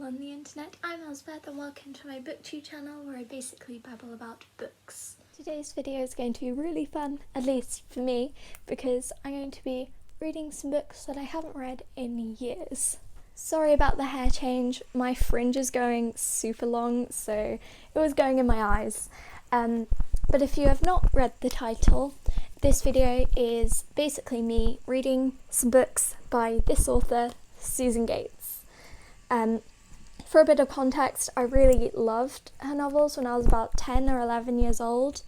on the internet, I'm Elspeth and welcome to my booktube channel where I basically babble about books. Today's video is going to be really fun, at least for me, because I'm going to be reading some books that I haven't read in years. Sorry about the hair change, my fringe is going super long, so it was going in my eyes. But if you have not read the title, this video is basically me reading some books by this author, Susan Gates. For a bit of context, I really loved her novels when I was about 10 or 11 years old.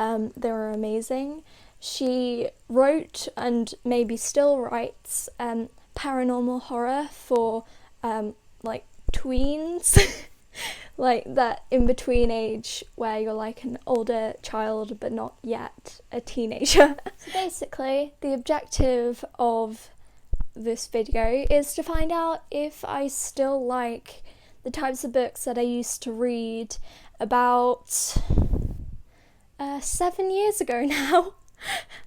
They were amazing. She wrote and maybe still writes paranormal horror for like tweens, like that in-between age where you're like an older child but not yet a teenager. So basically, the objective of this video is to find out if I still like the types of books that I used to read about 7 years ago now.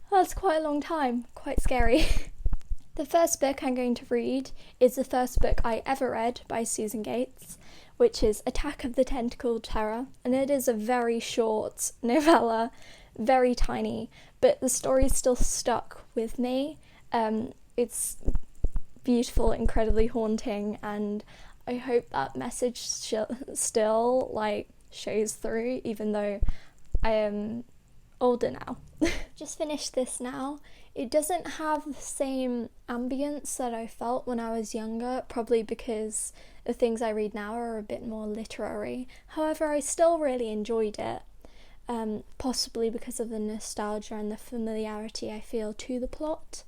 That's quite a long time, quite scary. The first book I'm going to read is the first book I ever read by Susan Gates, which is Attack of the Tentacled Terror, and it is a very short novella, very tiny, but the story still stuck with me. It's beautiful, incredibly haunting, and I hope that message still like shows through, even though I am older now. Just finished this now. It doesn't have the same ambience that I felt when I was younger, probably because the things I read now are a bit more literary. However, I still really enjoyed it, possibly because of the nostalgia and the familiarity I feel to the plot.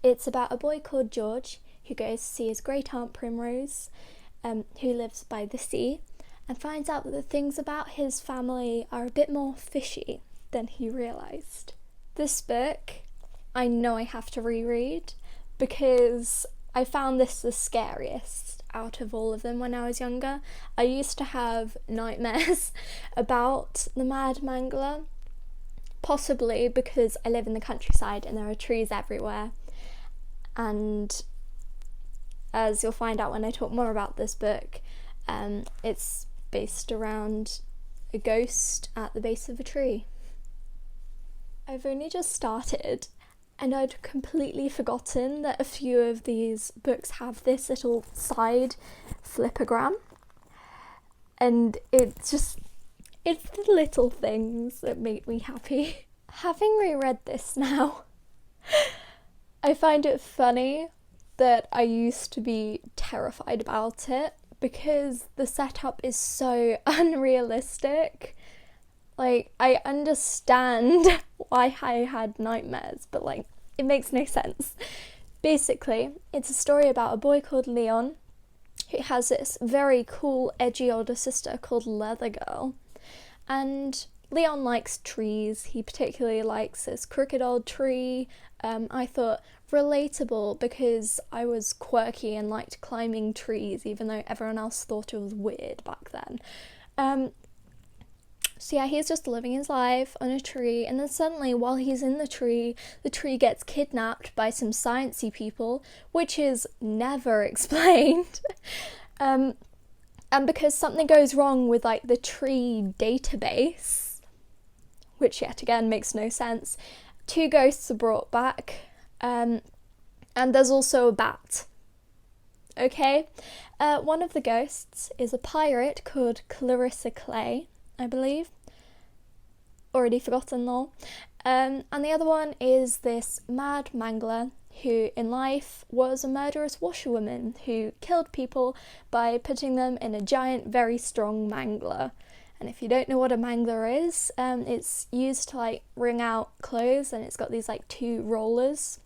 It's about a boy called George who goes to see his great aunt Primrose, who lives by the sea, and finds out that the things about his family are a bit more fishy than he realised. This book, I know I have to reread because I found this the scariest out of all of them when I was younger. I used to have nightmares about the Mad Mangler, possibly because I live in the countryside and there are trees everywhere. And as you'll find out when I talk more about this book, it's based around a ghost at the base of a tree. I've only just started and I'd completely forgotten that a few of these books have this little side flipogram, and it's the little things that make me happy. Having reread this now, I find it funny that I used to be terrified about it because the setup is so unrealistic. Like, I understand why I had nightmares, but like, it makes no sense. Basically, it's a story about a boy called Leon who has this very cool, edgy older sister called Leather Girl. And Leon likes trees. He particularly likes this crooked old tree. I thought relatable because I was quirky and liked climbing trees, even though everyone else thought it was weird back then. So yeah, he's just living his life on a tree, and then suddenly while he's in the tree gets kidnapped by some sciencey people, which is never explained. And because something goes wrong with like the tree database, which yet again makes no sense, 2 ghosts are brought back, and there's also a bat. Okay? One of the ghosts is a pirate called Clarissa Clay, I believe. Already forgotten though. And the other one is this Mad Mangler who in life was a murderous washerwoman who killed people by putting them in a giant, very strong mangler. And if you don't know what a mangler is, it's used to like wring out clothes, and it's got these like 2 rollers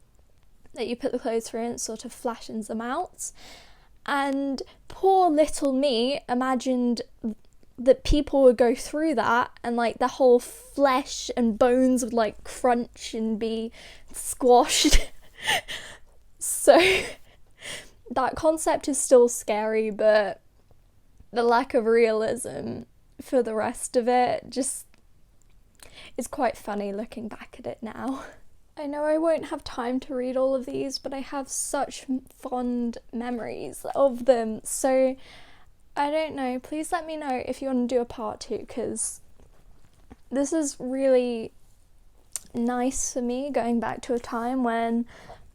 that you put the clothes through and it sort of flattens them out. And poor little me imagined that people would go through that and like the whole flesh and bones would like crunch and be squashed. So that concept is still scary, but the lack of realism for the rest of it just is quite funny looking back at it now. I know I won't have time to read all of these, but I have such fond memories of them. So, I don't know, please let me know if you want to do a part 2, because this is really nice for me, going back to a time when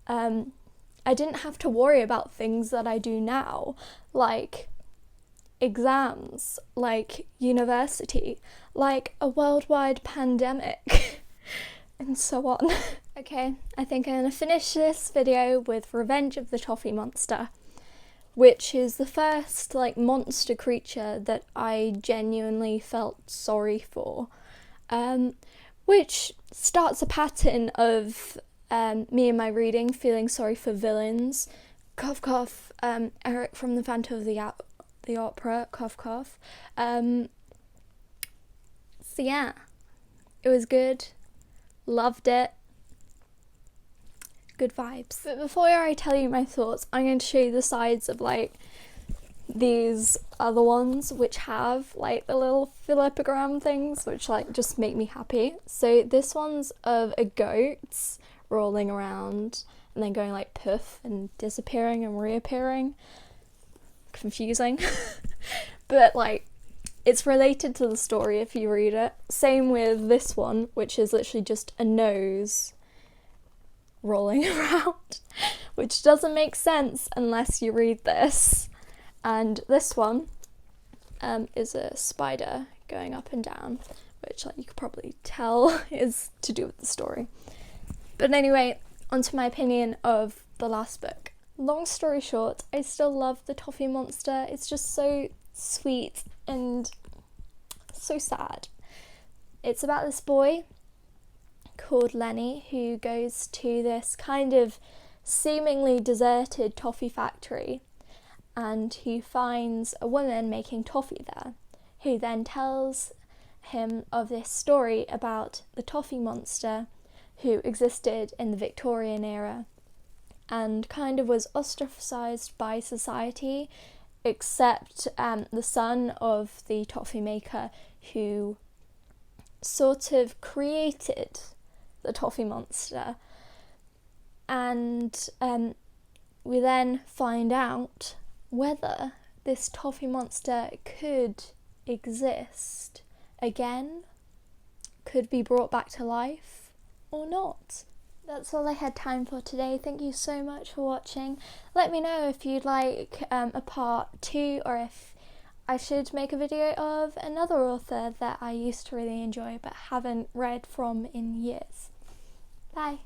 I didn't have to worry about things that I do now, like exams, like university, like a worldwide pandemic, and so on. Okay, I think I'm gonna finish this video with Revenge of the Toffee Monster, which is the first like monster creature that I genuinely felt sorry for, which starts a pattern of me in my reading feeling sorry for villains. Cough cough. Eric from the Phantom of the Opera. Cough cough. So yeah, it was good. Loved it. Good vibes. But before I tell you my thoughts, I'm going to show you the sides of like these other ones which have like the little philippogram things which like just make me happy. So this one's of a goat rolling around and then going like poof and disappearing and reappearing. Confusing. But like it's related to the story if you read it. Same with this one, which is literally just a nose rolling around, which doesn't make sense unless you read this. And this one is a spider going up and down, which like you could probably tell is to do with the story. But anyway, onto my opinion of the last book. Long story short, I still love the Toffee Monster. It's just so sweet and so sad. It's about this boy called Lenny who goes to this kind of seemingly deserted toffee factory, and he finds a woman making toffee there, who then tells him of this story about the Toffee Monster who existed in the Victorian era and kind of was ostracised by society, except the son of the toffee maker who sort of created the Toffee Monster. And we then find out whether this Toffee Monster could exist again, could be brought back to life or not. That's all I had time for today. Thank you so much for watching. Let me know if you'd like a part 2, or if I should make a video of another author that I used to really enjoy but haven't read from in years. Bye.